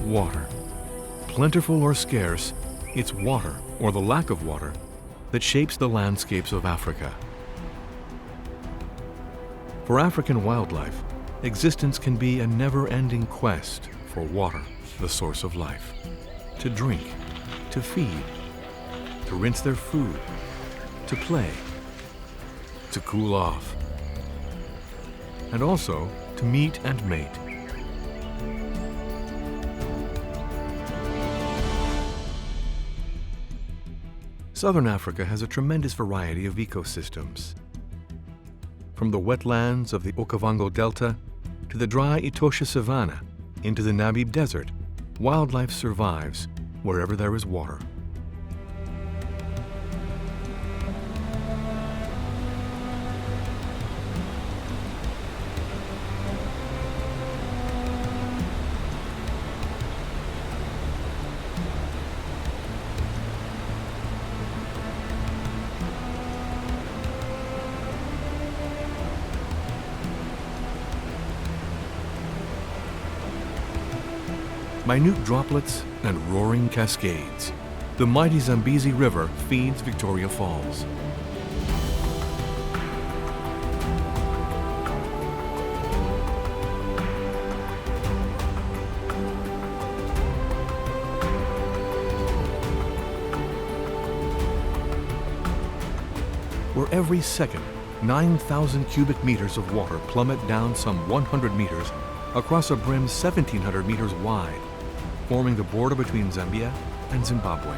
water. Plentiful or scarce, it's water, or the lack of water, that shapes the landscapes of Africa. For African wildlife, existence can be a never-ending quest for water, the source of life. To drink, to feed, to rinse their food, to play, to cool off, and also to meet and mate. Southern Africa has a tremendous variety of ecosystems. From the wetlands of the Okavango Delta to the dry Etosha Savannah into the Namib Desert, wildlife survives wherever there is water. Minute droplets and roaring cascades. The mighty Zambezi River feeds Victoria Falls. Where every second, 9,000 cubic meters of water plummet down some 100 meters across a brim 1,700 meters wide, forming the border between Zambia and Zimbabwe.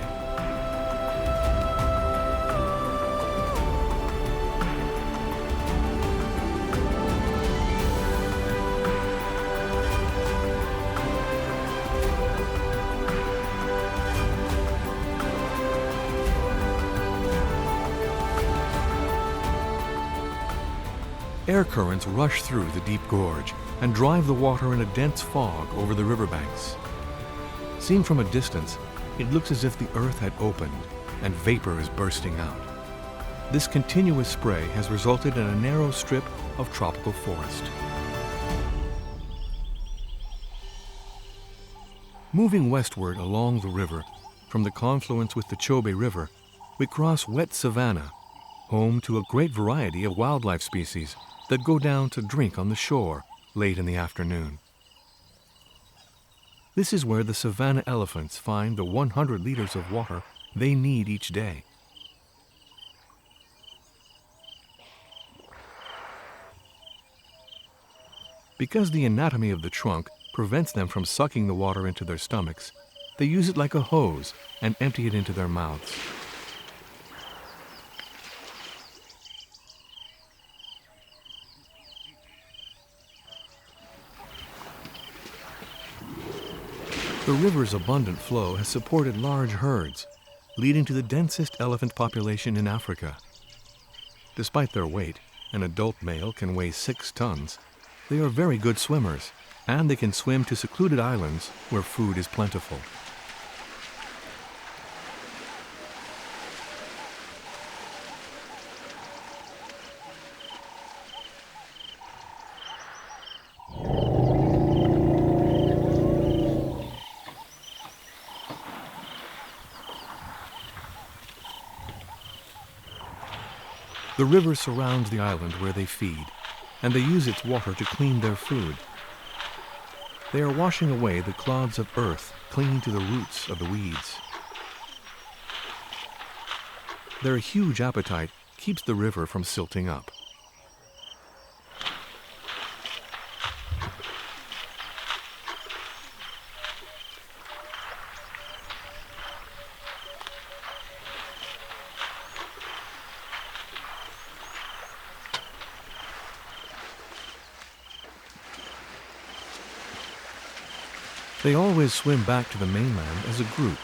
Air currents rush through the deep gorge and drive the water in a dense fog over the riverbanks. Seen from a distance, it looks as if the earth had opened and vapor is bursting out. This continuous spray has resulted in a narrow strip of tropical forest. Moving westward along the river, from the confluence with the Chobe River, we cross wet savannah, home to a great variety of wildlife species that go down to drink on the shore late in the afternoon. This is where the savannah elephants find the 100 liters of water they need each day. Because the anatomy of the trunk prevents them from sucking the water into their stomachs, they use it like a hose and empty it into their mouths. The river's abundant flow has supported large herds, leading to the densest elephant population in Africa. Despite their weight, an adult male can weigh 6 tons. They are very good swimmers, and they can swim to secluded islands where food is plentiful. The river surrounds the island where they feed, and they use its water to clean their food. They are washing away the clods of earth clinging to the roots of the weeds. Their huge appetite keeps the river from silting up. They always swim back to the mainland as a group,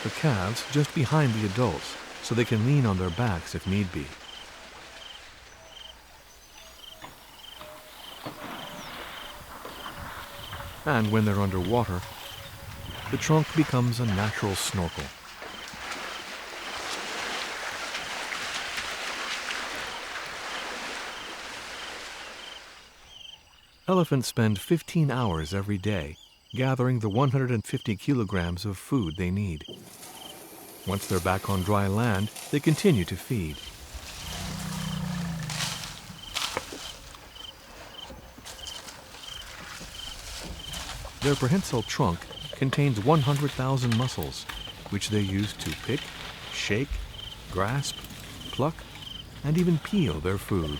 the calves just behind the adults, so they can lean on their backs if need be. And when they're underwater, the trunk becomes a natural snorkel. Elephants spend 15 hours every day gathering the 150 kilograms of food they need. Once they're back on dry land, they continue to feed. Their prehensile trunk contains 100,000 muscles, which they use to pick, shake, grasp, pluck, and even peel their food.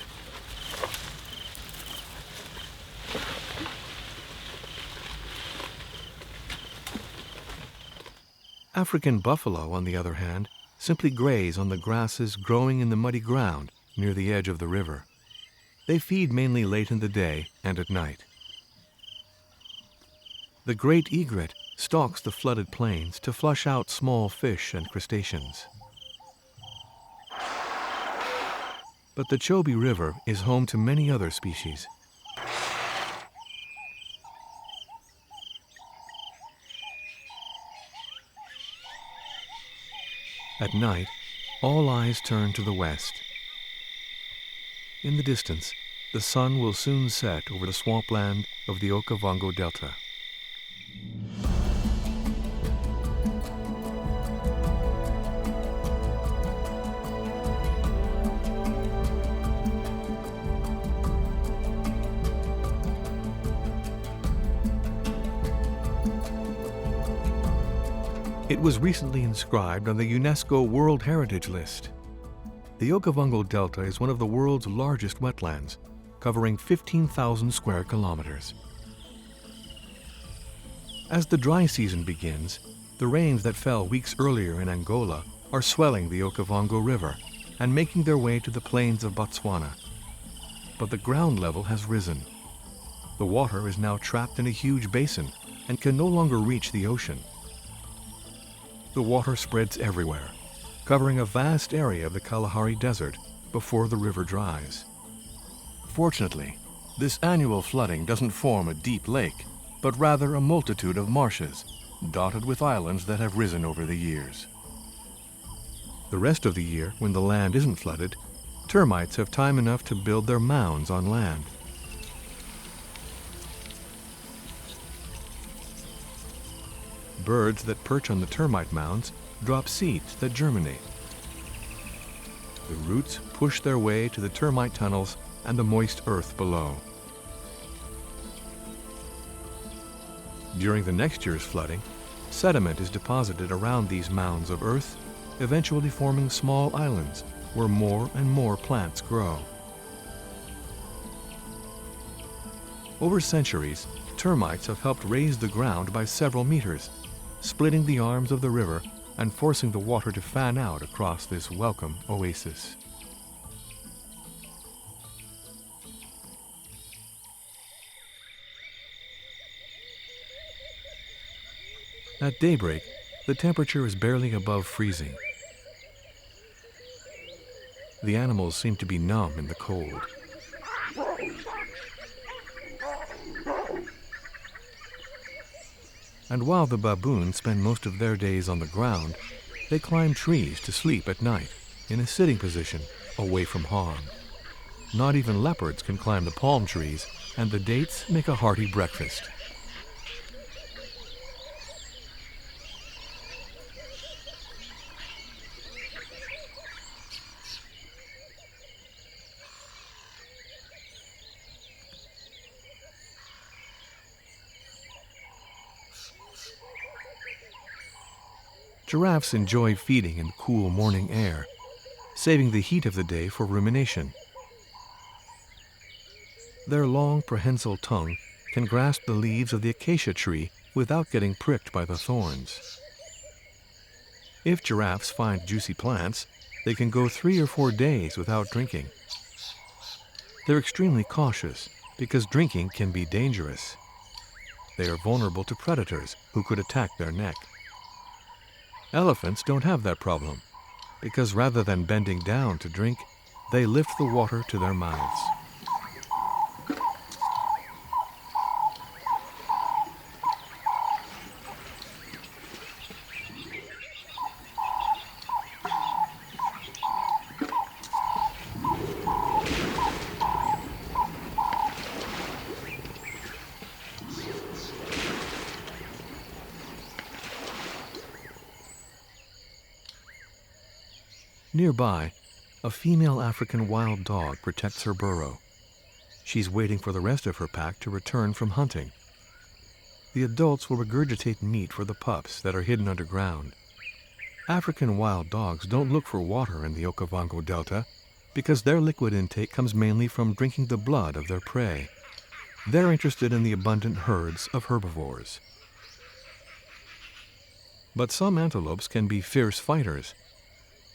African buffalo, on the other hand, simply graze on the grasses growing in the muddy ground near the edge of the river. They feed mainly late in the day and at night. The great egret stalks the flooded plains to flush out small fish and crustaceans. But the Chobe River is home to many other species. At night, all eyes turn to the west. In the distance, the sun will soon set over the swampland of the Okavango Delta. It was recently inscribed on the UNESCO World Heritage List. The Okavango Delta is one of the world's largest wetlands, covering 15,000 square kilometers. As the dry season begins, the rains that fell weeks earlier in Angola are swelling the Okavango River and making their way to the plains of Botswana. But the ground level has risen. The water is now trapped in a huge basin and can no longer reach the ocean. The water spreads everywhere, covering a vast area of the Kalahari Desert before the river dries. Fortunately, this annual flooding doesn't form a deep lake, but rather a multitude of marshes, dotted with islands that have risen over the years. The rest of the year, when the land isn't flooded, termites have time enough to build their mounds on land. Birds that perch on the termite mounds drop seeds that germinate. The roots push their way to the termite tunnels and the moist earth below. During the next year's flooding, sediment is deposited around these mounds of earth, eventually forming small islands where more and more plants grow. Over centuries, termites have helped raise the ground by several meters, splitting the arms of the river and forcing the water to fan out across this welcome oasis. At daybreak, the temperature is barely above freezing. The animals seem to be numb in the cold. And while the baboons spend most of their days on the ground, they climb trees to sleep at night in a sitting position away from harm. Not even leopards can climb the palm trees, and the dates make a hearty breakfast. Giraffes enjoy feeding in cool morning air, saving the heat of the day for rumination. Their long prehensile tongue can grasp the leaves of the acacia tree without getting pricked by the thorns. If giraffes find juicy plants, they can go 3 or 4 days without drinking. They're extremely cautious because drinking can be dangerous. They are vulnerable to predators who could attack their neck. Elephants don't have that problem, because rather than bending down to drink, they lift the water to their mouths. Nearby, a female African wild dog protects her burrow. She's waiting for the rest of her pack to return from hunting. The adults will regurgitate meat for the pups that are hidden underground. African wild dogs don't look for water in the Okavango Delta because their liquid intake comes mainly from drinking the blood of their prey. They're interested in the abundant herds of herbivores. But some antelopes can be fierce fighters,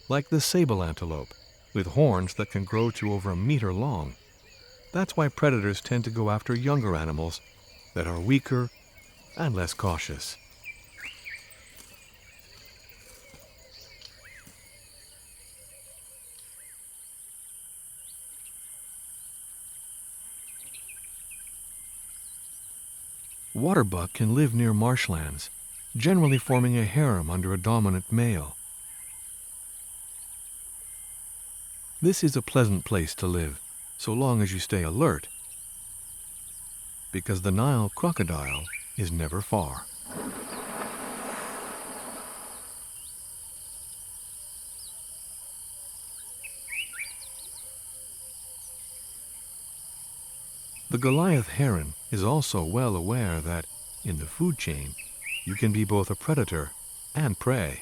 like the sable antelope, with horns that can grow to over a meter long. That's why predators tend to go after younger animals that are weaker and less cautious. Waterbuck can live near marshlands, generally forming a harem under a dominant male. This is a pleasant place to live, so long as you stay alert, because the Nile crocodile is never far. The Goliath heron is also well aware that, in the food chain, you can be both a predator and prey.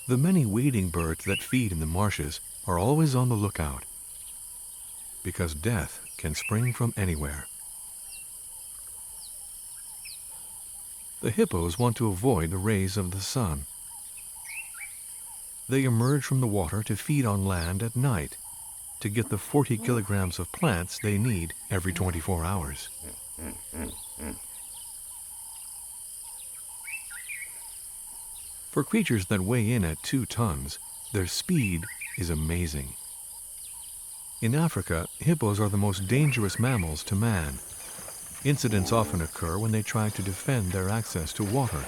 The many wading birds that feed in the marshes are always on the lookout, because death can spring from anywhere. The hippos want to avoid the rays of the sun. They emerge from the water to feed on land at night to get the 40 kilograms of plants they need every 24 hours. For creatures that weigh in at 2 tons, their speed is amazing. In Africa, hippos are the most dangerous mammals to man. Incidents often occur when they try to defend their access to water.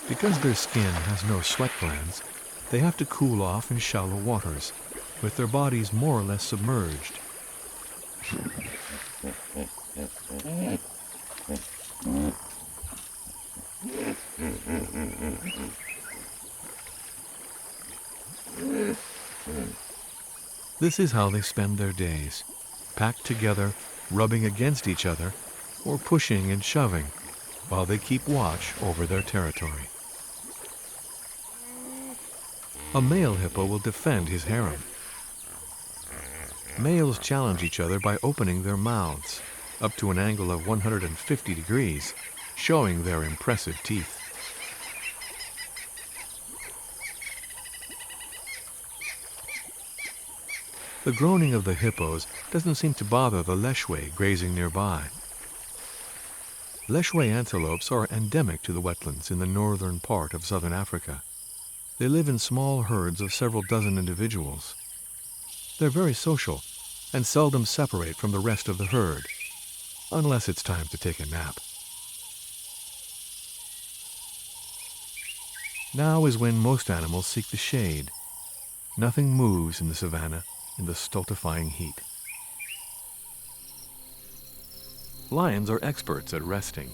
Because their skin has no sweat glands, they have to cool off in shallow waters, with their bodies more or less submerged. This is how they spend their days, packed together, rubbing against each other, or pushing and shoving, while they keep watch over their territory. A male hippo will defend his harem. Males challenge each other by opening their mouths up to an angle of 150 degrees, showing their impressive teeth. The groaning of the hippos doesn't seem to bother the leshway grazing nearby. Leshway antelopes are endemic to the wetlands in the northern part of southern Africa. They live in small herds of several dozen individuals. They're very social and seldom separate from the rest of the herd, unless it's time to take a nap. Now is when most animals seek the shade. Nothing moves in the savannah in the stultifying heat. Lions are experts at resting.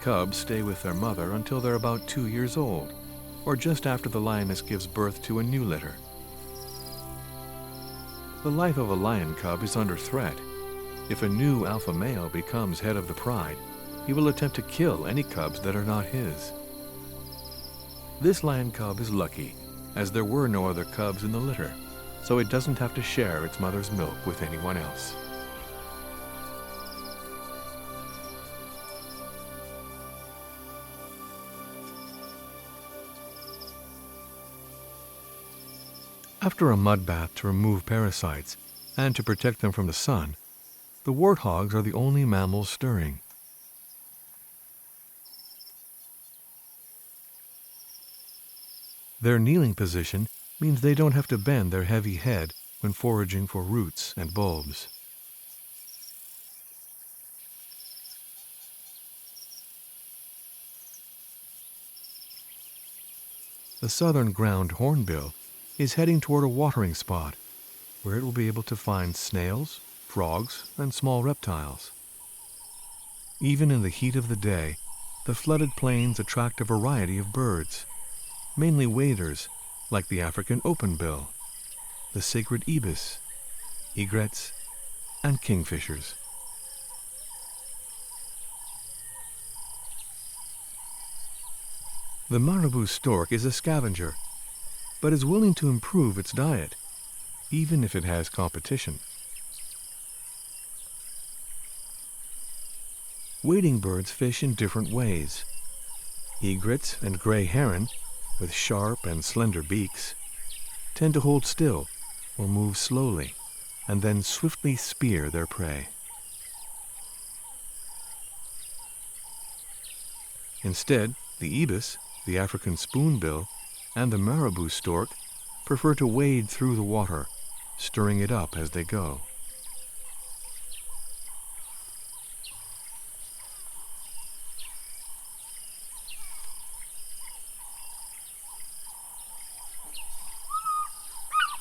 Cubs stay with their mother until they're about 2 years old, or just after the lioness gives birth to a new litter. The life of a lion cub is under threat. If a new alpha male becomes head of the pride, he will attempt to kill any cubs that are not his. This lion cub is lucky, as there were no other cubs in the litter, so it doesn't have to share its mother's milk with anyone else. After a mud bath to remove parasites, And to protect them from the sun, the warthogs are the only mammals stirring. Their kneeling position means they don't have to bend their heavy head when foraging for roots and bulbs. The southern ground hornbill is heading toward a watering spot where it will be able to find snails, frogs, and small reptiles. Even in the heat of the day, the flooded plains attract a variety of birds, mainly waders like the African openbill, the sacred ibis, egrets, and kingfishers. The marabou stork is a scavenger, but is willing to improve its diet, even if it has competition. Wading birds fish in different ways. Egrets and gray heron, with sharp and slender beaks, tend to hold still or move slowly and then swiftly spear their prey. Instead, the ibis, the African spoonbill, and the marabou stork prefer to wade through the water, stirring it up as they go.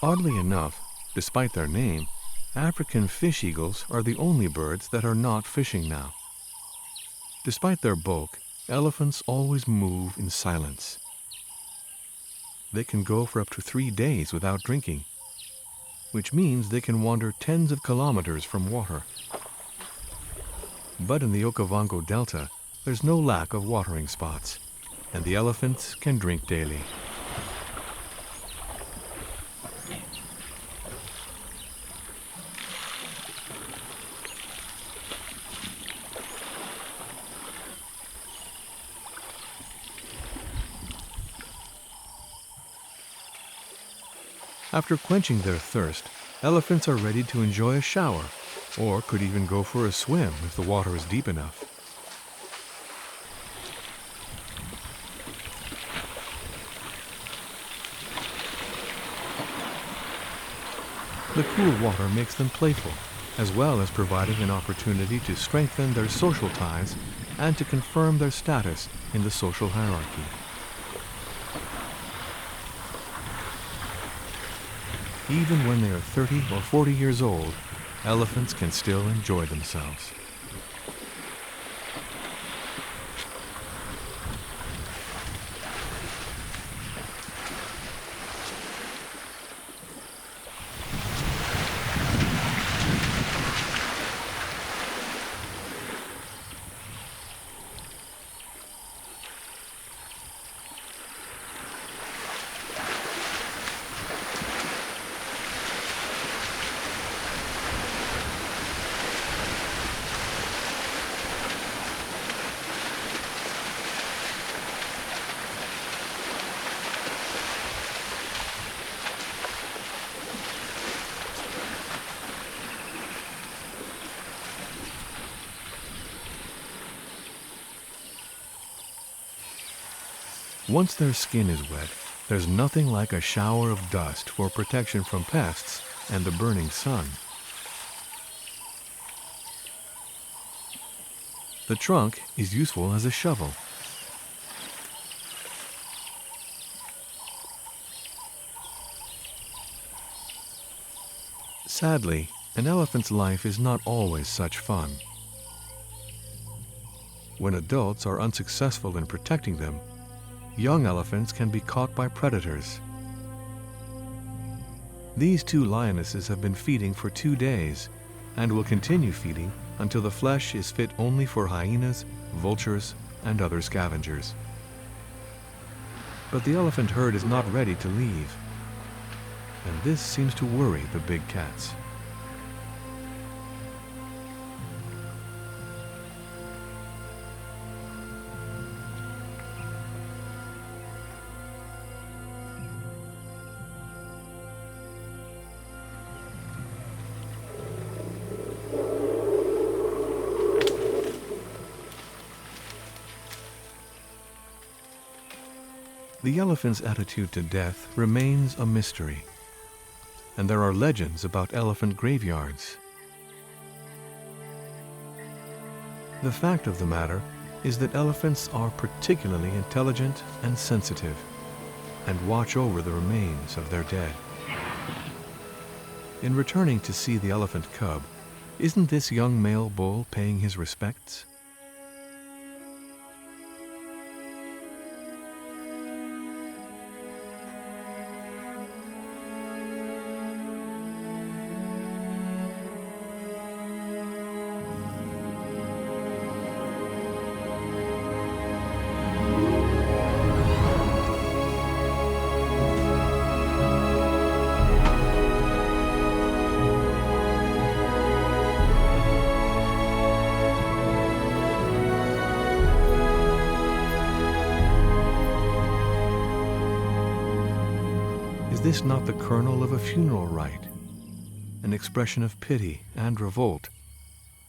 Oddly enough, despite their name, African fish eagles are the only birds that are not fishing now. Despite their bulk, elephants always move in silence. They can go for up to 3 days without drinking, which means they can wander tens of kilometers from water. But in the Okavango Delta, there's no lack of watering spots, and the elephants can drink daily. After quenching their thirst, elephants are ready to enjoy a shower, or could even go for a swim if the water is deep enough. The cool water makes them playful, as well as providing an opportunity to strengthen their social ties and to confirm their status in the social hierarchy. Even when they are 30 or 40 years old, elephants can still enjoy themselves. Once their skin is wet, there's nothing like a shower of dust for protection from pests and the burning sun. The trunk is useful as a shovel. Sadly, an elephant's life is not always such fun. When adults are unsuccessful in protecting them, young elephants can be caught by predators. These 2 lionesses have been feeding for 2 days and will continue feeding until the flesh is fit only for hyenas, vultures, and other scavengers. But the elephant herd is not ready to leave, and this seems to worry the big cats. The elephant's attitude to death remains a mystery, and there are legends about elephant graveyards. The fact of the matter is that elephants are particularly intelligent and sensitive, and watch over the remains of their dead. In returning to see the elephant cub, isn't this young male bull paying his respects? Is this not the kernel of a funeral rite, an expression of pity and revolt,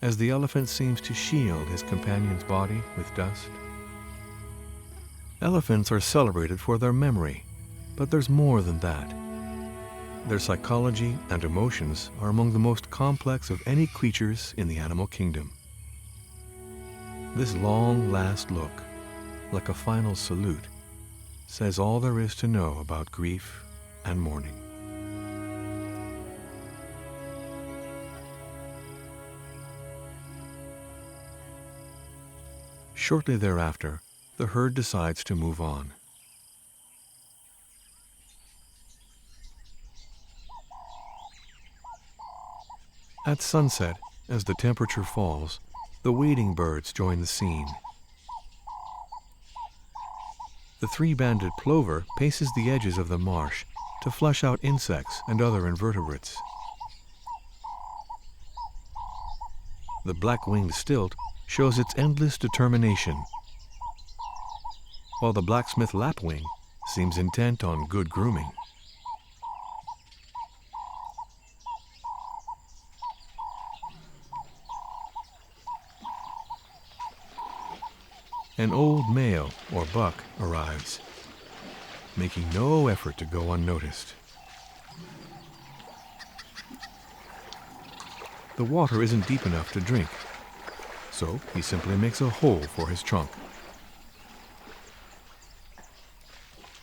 as the elephant seems to shield his companion's body with dust? Elephants are celebrated for their memory, but there's more than that. Their psychology and emotions are among the most complex of any creatures in the animal kingdom. This long last look, like a final salute, says all there is to know about grief and mourning. Shortly thereafter, the herd decides to move on. At sunset, as the temperature falls, the wading birds join the scene. The three-banded plover paces the edges of the marsh to flush out insects and other invertebrates. The black-winged stilt shows its endless determination, while the blacksmith lapwing seems intent on good grooming. An old male or buck arrives, making no effort to go unnoticed. The water isn't deep enough to drink, so he simply makes a hole for his trunk.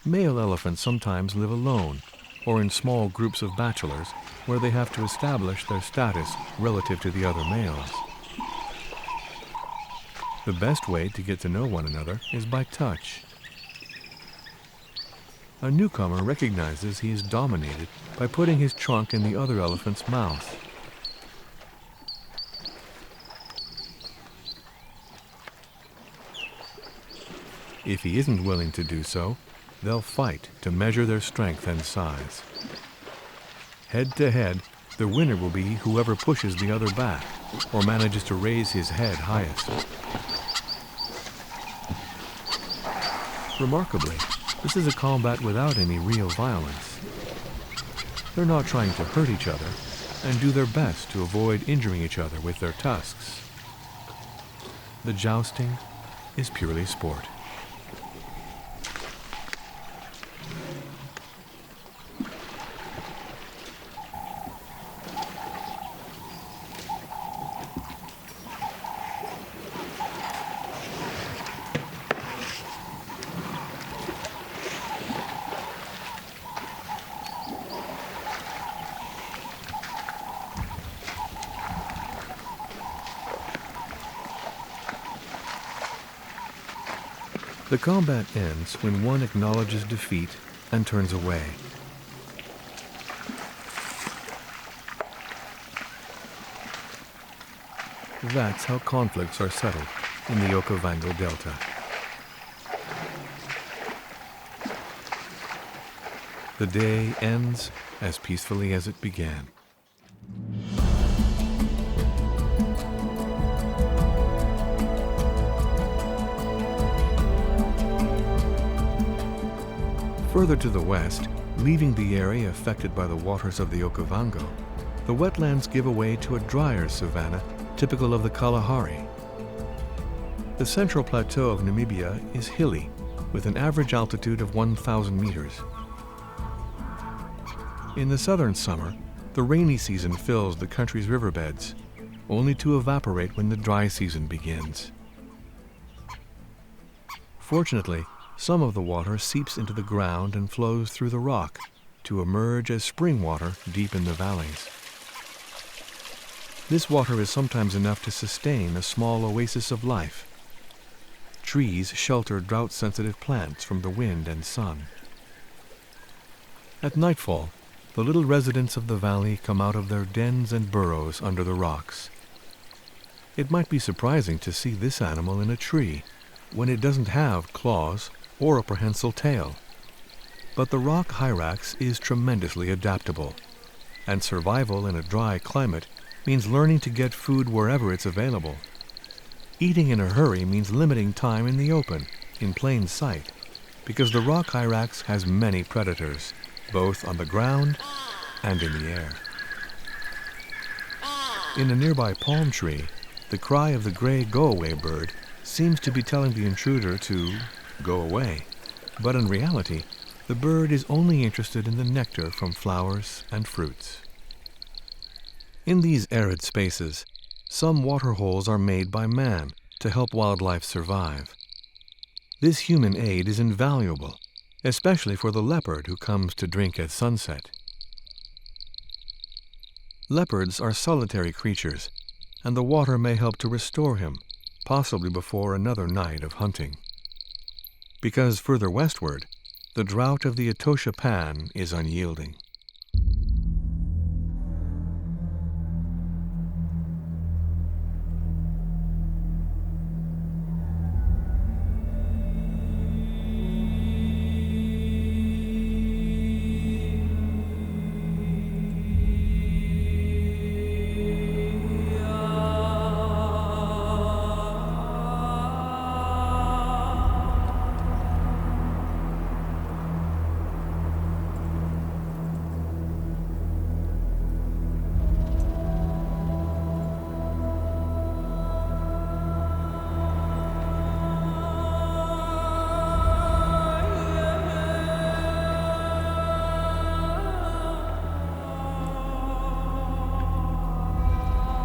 Male elephants sometimes live alone or in small groups of bachelors where they have to establish their status relative to the other males. The best way to get to know one another is by touch. A newcomer recognizes he is dominated by putting his trunk in the other elephant's mouth. If he isn't willing to do so, they'll fight to measure their strength and size. Head to head, the winner will be whoever pushes the other back or manages to raise his head highest. Remarkably, this is a combat without any real violence. They're not trying to hurt each other and do their best to avoid injuring each other with their tusks. The jousting is purely sport. The combat ends when one acknowledges defeat and turns away. That's how conflicts are settled in the Okavango Delta. The day ends as peacefully as it began. Further to the west, leaving the area affected by the waters of the Okavango, the wetlands give way to a drier savanna typical of the Kalahari. The central plateau of Namibia is hilly, with an average altitude of 1,000 meters. In the southern summer, the rainy season fills the country's riverbeds, only to evaporate when the dry season begins. Fortunately, some of the water seeps into the ground and flows through the rock to emerge as spring water deep in the valleys. This water is sometimes enough to sustain a small oasis of life. Trees shelter drought-sensitive plants from the wind and sun. At nightfall, the little residents of the valley come out of their dens and burrows under the rocks. It might be surprising to see this animal in a tree when it doesn't have claws or a prehensile tail. But the rock hyrax is tremendously adaptable, and survival in a dry climate means learning to get food wherever it's available. Eating in a hurry means limiting time in the open, in plain sight, because the rock hyrax has many predators, both on the ground and in the air. In a nearby palm tree, the cry of the gray go-away bird seems to be telling the intruder to go away, but in reality, the bird is only interested in the nectar from flowers and fruits. In these arid spaces, some waterholes are made by man to help wildlife survive. This human aid is invaluable, especially for the leopard who comes to drink at sunset. Leopards are solitary creatures, and the water may help to restore him, possibly before another night of hunting. Because further westward, the drought of the Etosha Pan is unyielding.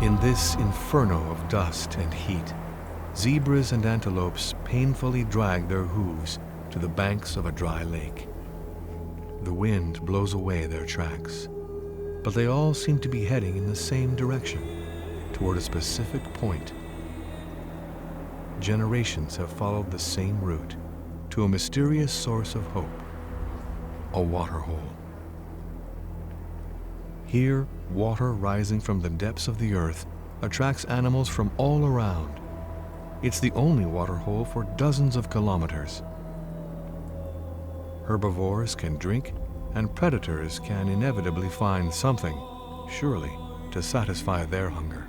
In this inferno of dust and heat, zebras and antelopes painfully drag their hooves to the banks of a dry lake. The wind blows away their tracks, but they all seem to be heading in the same direction, toward a specific point. Generations have followed the same route to a mysterious source of hope, a waterhole. Here, water rising from the depths of the earth attracts animals from all around. It's the only waterhole for dozens of kilometers. Herbivores can drink, and predators can inevitably find something, surely, to satisfy their hunger.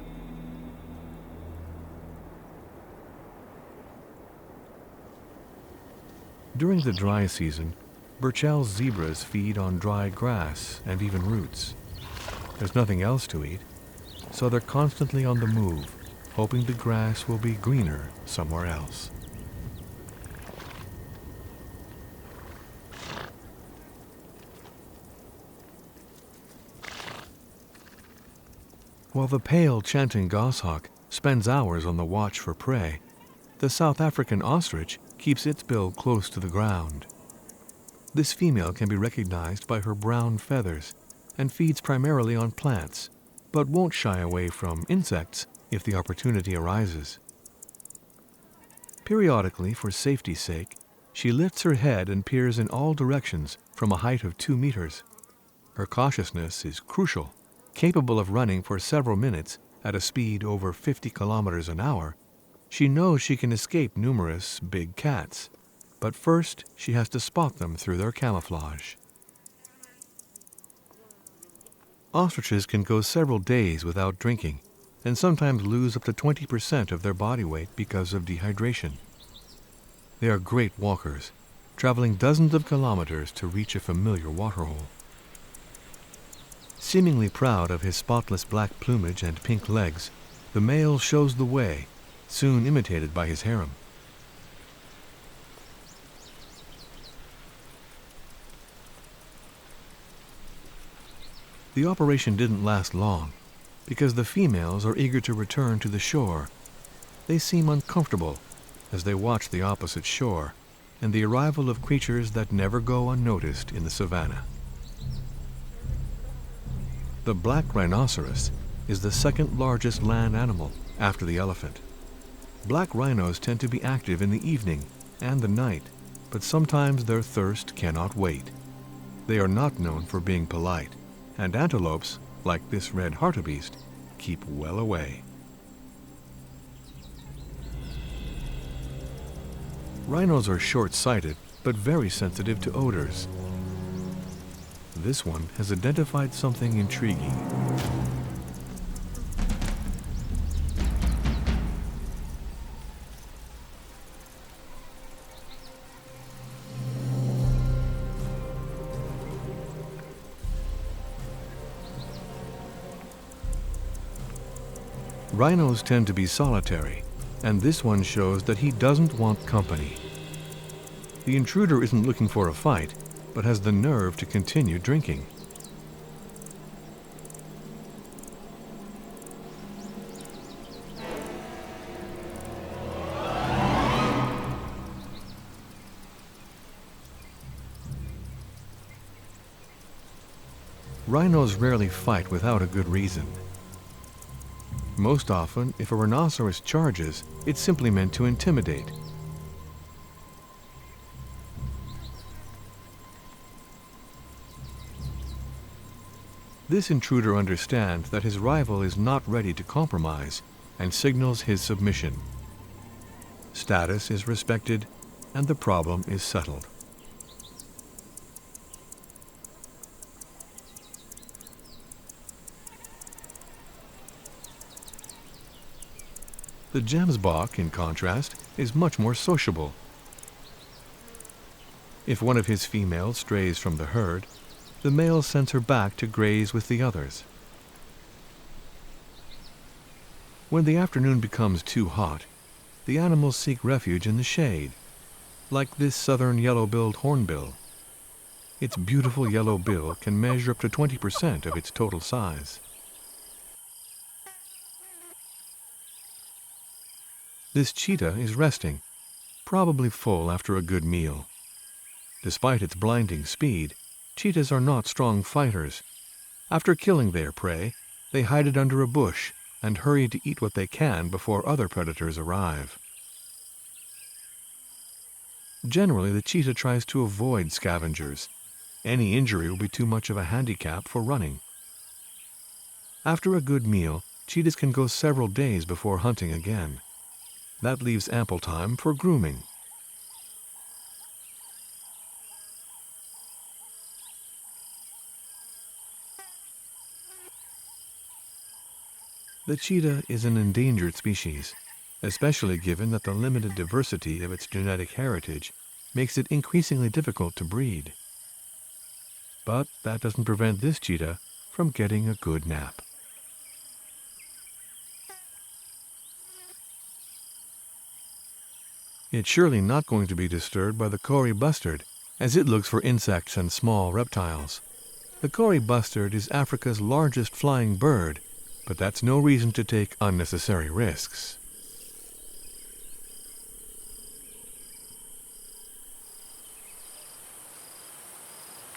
During the dry season, Burchell's zebras feed on dry grass and even roots. There's nothing else to eat, so they're constantly on the move, hoping the grass will be greener somewhere else. While the pale chanting goshawk spends hours on the watch for prey, the South African ostrich keeps its bill close to the ground. This female can be recognized by her brown feathers and feeds primarily on plants, but won't shy away from insects if the opportunity arises. Periodically, for safety's sake, she lifts her head and peers in all directions from a height of 2 meters. Her cautiousness is crucial. Capable of running for several minutes at a speed over 50 kilometers an hour, she knows she can escape numerous big cats, but first she has to spot them through their camouflage. Ostriches can go several days without drinking, and sometimes lose up to 20% of their body weight because of dehydration. They are great walkers, traveling dozens of kilometers to reach a familiar waterhole. Seemingly proud of his spotless black plumage and pink legs, the male shows the way, soon imitated by his harem. The operation didn't last long, because the females are eager to return to the shore. They seem uncomfortable as they watch the opposite shore and the arrival of creatures that never go unnoticed in the savannah. The black rhinoceros is the second largest land animal after the elephant. Black rhinos tend to be active in the evening and the night, but sometimes their thirst cannot wait. They are not known for being polite, and antelopes, like this red hartebeest, keep well away. Rhinos are short-sighted, but very sensitive to odors. This one has identified something intriguing. Rhinos tend to be solitary, and this one shows that he doesn't want company. The intruder isn't looking for a fight, but has the nerve to continue drinking. Rhinos rarely fight without a good reason. Most often, if a rhinoceros charges, it's simply meant to intimidate. This intruder understands that his rival is not ready to compromise and signals his submission. Status is respected and the problem is settled. The gemsbok, in contrast, is much more sociable. If one of his females strays from the herd, the male sends her back to graze with the others. When the afternoon becomes too hot, the animals seek refuge in the shade, like this southern yellow-billed hornbill. Its beautiful yellow bill can measure up to 20% of its total size. This cheetah is resting, probably full after a good meal. Despite its blinding speed, cheetahs are not strong fighters. After killing their prey, they hide it under a bush and hurry to eat what they can before other predators arrive. Generally, the cheetah tries to avoid scavengers. Any injury will be too much of a handicap for running. After a good meal, cheetahs can go several days before hunting again. That leaves ample time for grooming. The cheetah is an endangered species, especially given that the limited diversity of its genetic heritage makes it increasingly difficult to breed. But that doesn't prevent this cheetah from getting a good nap. It's surely not going to be disturbed by the Kori bustard, as it looks for insects and small reptiles. The Kori bustard is Africa's largest flying bird, but that's no reason to take unnecessary risks.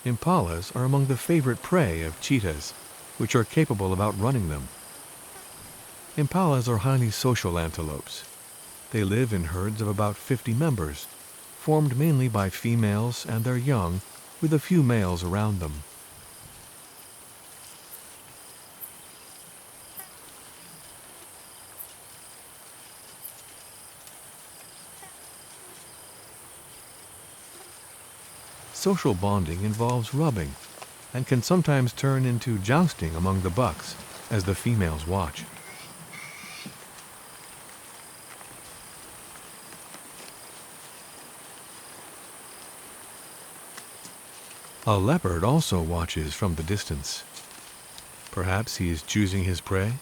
Impalas are among the favorite prey of cheetahs, which are capable of outrunning them. Impalas are highly social antelopes. They live in herds of about 50 members, formed mainly by females and their young, with a few males around them. Social bonding involves rubbing, and can sometimes turn into jousting among the bucks as the females watch. A leopard also watches from the distance. Perhaps he is choosing his prey?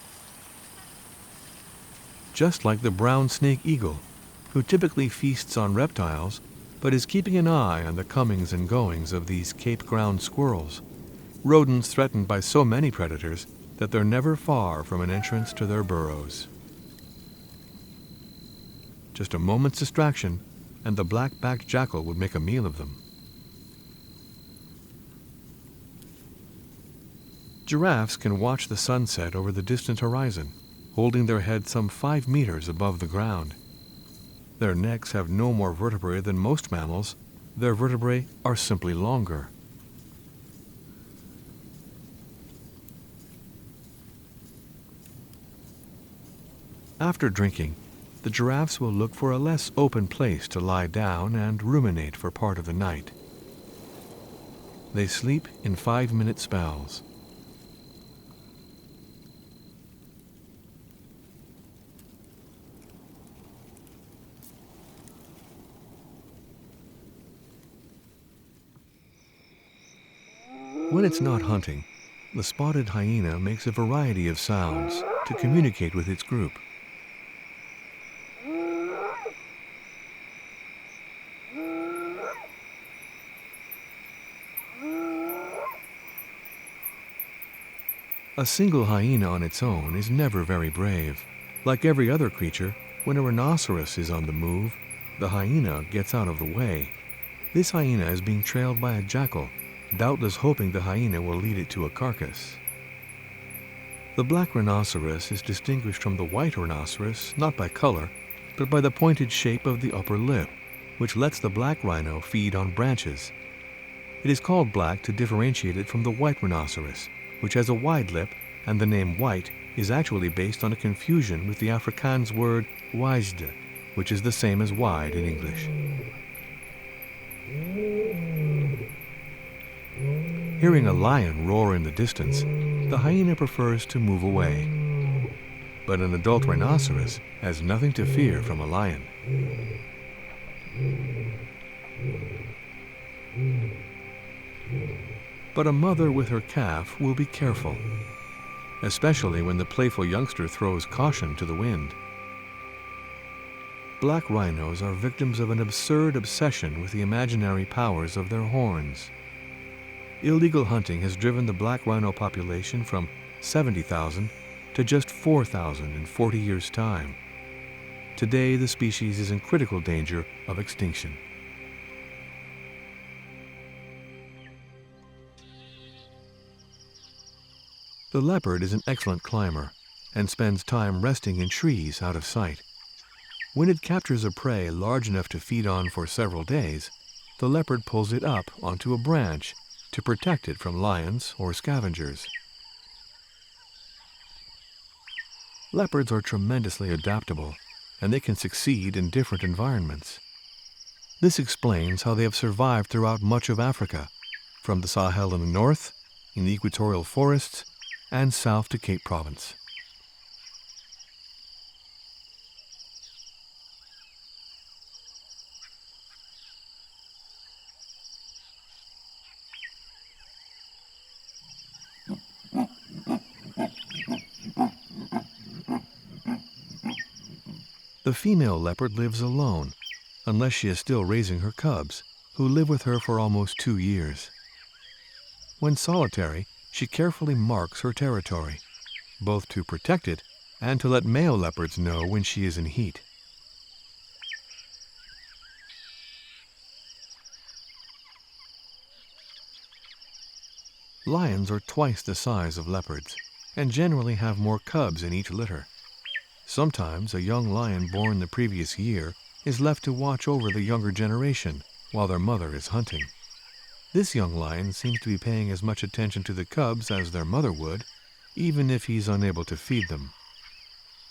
Just like the brown snake eagle, who typically feasts on reptiles, but is keeping an eye on the comings and goings of these Cape ground squirrels. rodents threatened by so many predators that they're never far from an entrance to their burrows. Just a moment's distraction, and the black-backed jackal would make a meal of them. Giraffes can watch the sunset over the distant horizon, holding their heads some 5 meters above the ground. Their necks have no more vertebrae than most mammals. Their vertebrae are simply longer. After drinking, the giraffes will look for a less open place to lie down and ruminate for part of the night. They sleep in 5-minute spells. When it's not hunting, the spotted hyena makes a variety of sounds to communicate with its group. A single hyena on its own is never very brave. Like every other creature, when a rhinoceros is on the move, the hyena gets out of the way. This hyena is being trailed by a jackal, doubtless hoping the hyena will lead it to a carcass. The black rhinoceros is distinguished from the white rhinoceros not by color, but by the pointed shape of the upper lip, which lets the black rhino feed on branches. It is called black to differentiate it from the white rhinoceros, which has a wide lip, and the name white is actually based on a confusion with the Afrikaans word wijde, which is the same as wide in English. Hearing a lion roar in the distance, the hyena prefers to move away. But an adult rhinoceros has nothing to fear from a lion. But a mother with her calf will be careful, especially when the playful youngster throws caution to the wind. Black rhinos are victims of an absurd obsession with the imaginary powers of their horns. Illegal hunting has driven the black rhino population from 70,000 to just 4,000 in 40 years' time. Today, the species is in critical danger of extinction. The leopard is an excellent climber and spends time resting in trees out of sight. When it captures a prey large enough to feed on for several days, the leopard pulls it up onto a branch to protect it from lions or scavengers. Leopards are tremendously adaptable, and they can succeed in different environments. This explains how they have survived throughout much of Africa, from the Sahel in the north, in the equatorial forests, and south to Cape Province. The female leopard lives alone, unless she is still raising her cubs, who live with her for almost 2 years. When solitary, she carefully marks her territory, both to protect it and to let male leopards know when she is in heat. Lions are twice the size of leopards, and generally have more cubs in each litter. Sometimes a young lion born the previous year is left to watch over the younger generation while their mother is hunting. This young lion seems to be paying as much attention to the cubs as their mother would, even if he's unable to feed them.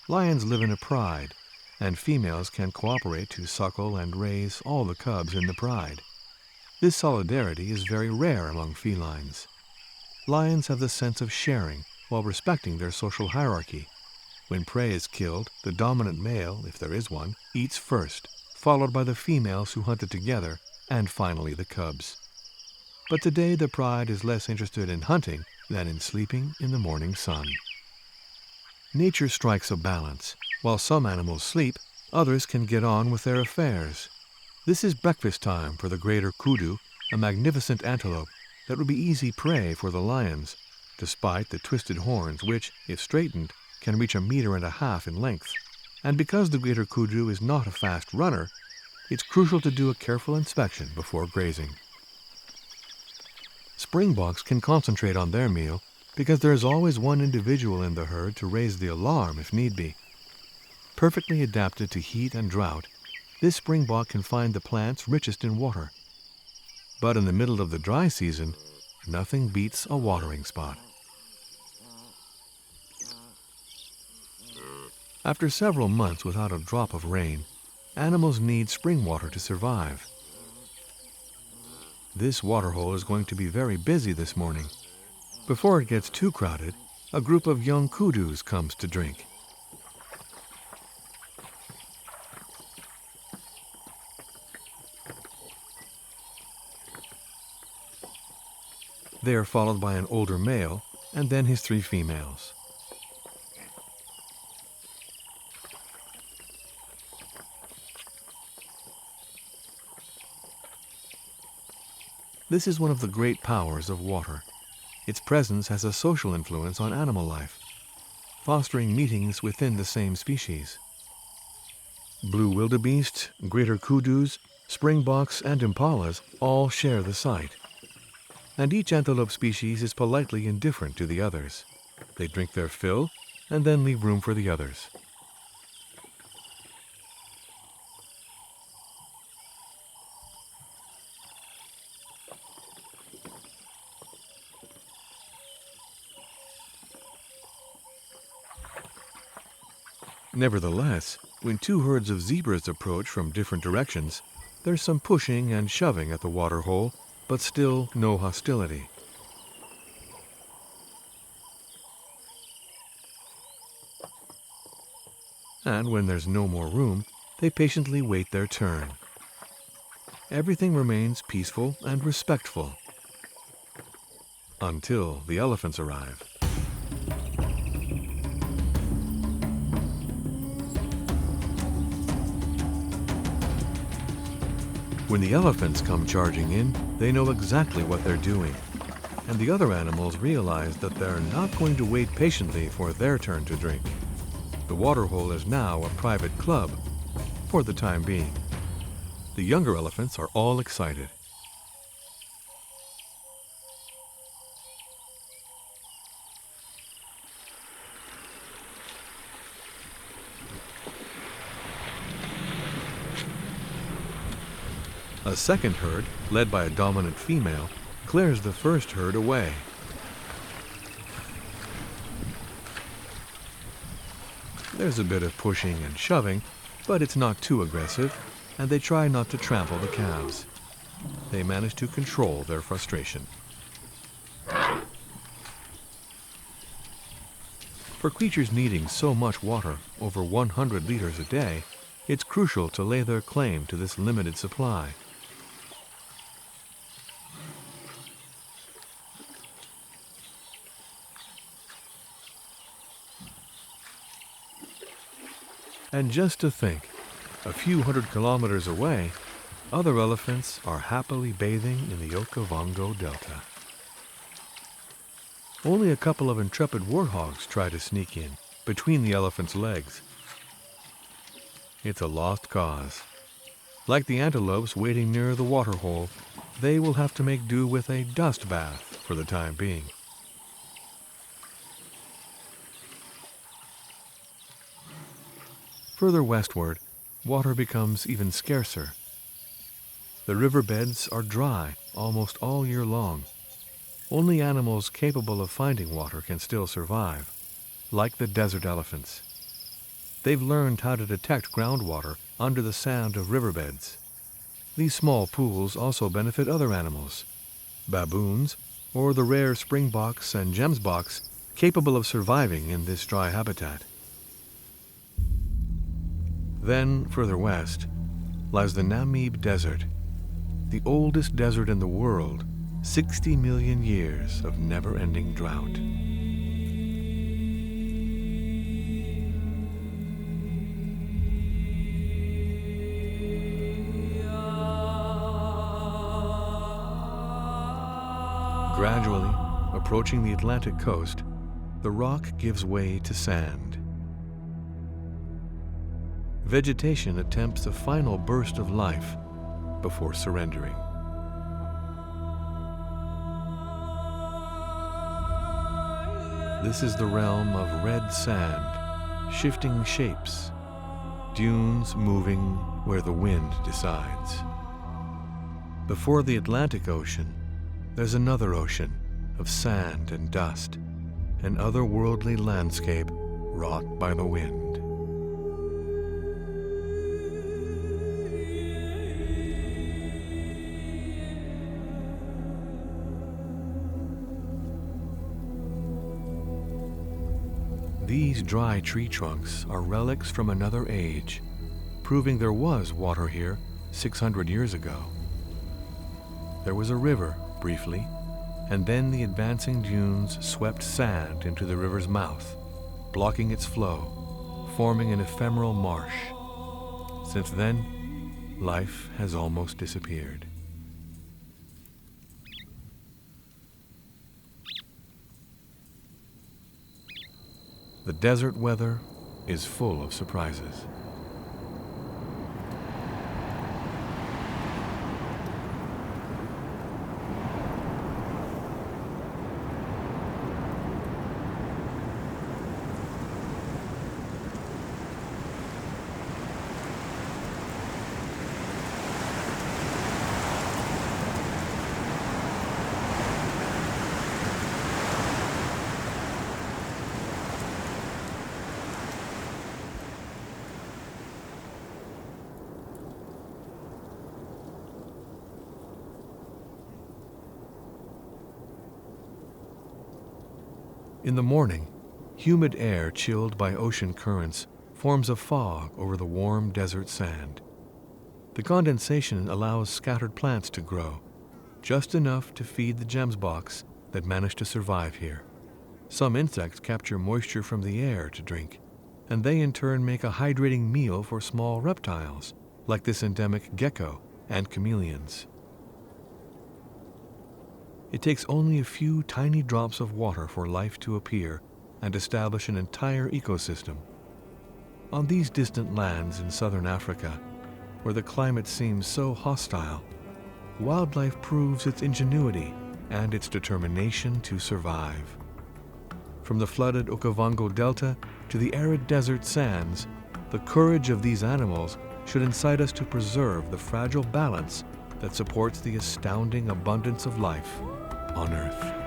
Lions live in a pride, and females can cooperate to suckle and raise all the cubs in the pride. This solidarity is very rare among felines. Lions have the sense of sharing while respecting their social hierarchy. When prey is killed, the dominant male, if there is one, eats first, followed by the females who hunted together, and finally the cubs. But today the pride is less interested in hunting than in sleeping in the morning sun. Nature strikes a balance. While some animals sleep, others can get on with their affairs. This is breakfast time for the greater kudu, a magnificent antelope, that would be easy prey for the lions, despite the twisted horns which, if straightened, can reach 1.5 meters in length. And because the greater kudu is not a fast runner, it's crucial to do a careful inspection before grazing. Springboks can concentrate on their meal because there is always one individual in the herd to raise the alarm if need be. Perfectly adapted to heat and drought, this springbok can find the plants richest in water. But in the middle of the dry season, nothing beats a watering spot. After several months without a drop of rain, animals need spring water to survive. This waterhole is going to be very busy this morning. Before it gets too crowded, a group of young kudus comes to drink. They are followed by an older male and then his 3 females. This is one of the great powers of water. Its presence has a social influence on animal life, fostering meetings within the same species. Blue wildebeest, greater kudus, springboks, and impalas all share the site. And each antelope species is politely indifferent to the others. They drink their fill and then leave room for the others. Nevertheless, when 2 herds of zebras approach from different directions, there's some pushing and shoving at the waterhole, but still no hostility. And when there's no more room, they patiently wait their turn. Everything remains peaceful and respectful until the elephants arrive. When the elephants come charging in, they know exactly what they're doing, and the other animals realize that they're not going to wait patiently for their turn to drink. The waterhole is now a private club, for the time being. The younger elephants are all excited. A second herd, led by a dominant female, clears the first herd away. There's a bit of pushing and shoving, but it's not too aggressive, and they try not to trample the calves. They manage to control their frustration. For creatures needing so much water, over 100 liters a day, it's crucial to lay their claim to this limited supply. And just to think, a few hundred kilometers away, other elephants are happily bathing in the Okavango Delta. Only a couple of intrepid warthogs try to sneak in, between the elephants' legs. It's a lost cause. Like the antelopes waiting near the waterhole, they will have to make do with a dust bath for the time being. Further westward, water becomes even scarcer. The riverbeds are dry almost all year long. Only animals capable of finding water can still survive, like the desert elephants. They've learned how to detect groundwater under the sand of riverbeds. These small pools also benefit other animals, baboons, or the rare springboks and gemsboks capable of surviving in this dry habitat. Then, further west, lies the Namib Desert, the oldest desert in the world, 60 million years of never-ending drought. Gradually, approaching the Atlantic coast, the rock gives way to sand. Vegetation attempts a final burst of life before surrendering. This is the realm of red sand, shifting shapes, dunes moving where the wind decides. Before the Atlantic Ocean, there's another ocean of sand and dust, an otherworldly landscape wrought by the wind. These dry tree trunks are relics from another age, proving there was water here 600 years ago. There was a river, briefly, and then the advancing dunes swept sand into the river's mouth, blocking its flow, forming an ephemeral marsh. Since then, life has almost disappeared. The desert weather is full of surprises. In the morning, humid air chilled by ocean currents forms a fog over the warm desert sand. The condensation allows scattered plants to grow, just enough to feed the gemsboks that manage to survive here. Some insects capture moisture from the air to drink, and they in turn make a hydrating meal for small reptiles, like this endemic gecko and chameleons. It takes only a few tiny drops of water for life to appear and establish an entire ecosystem. On these distant lands in southern Africa, where the climate seems so hostile, wildlife proves its ingenuity and its determination to survive. From the flooded Okavango Delta to the arid desert sands, the courage of these animals should incite us to preserve the fragile balance that supports the astounding abundance of life on Earth.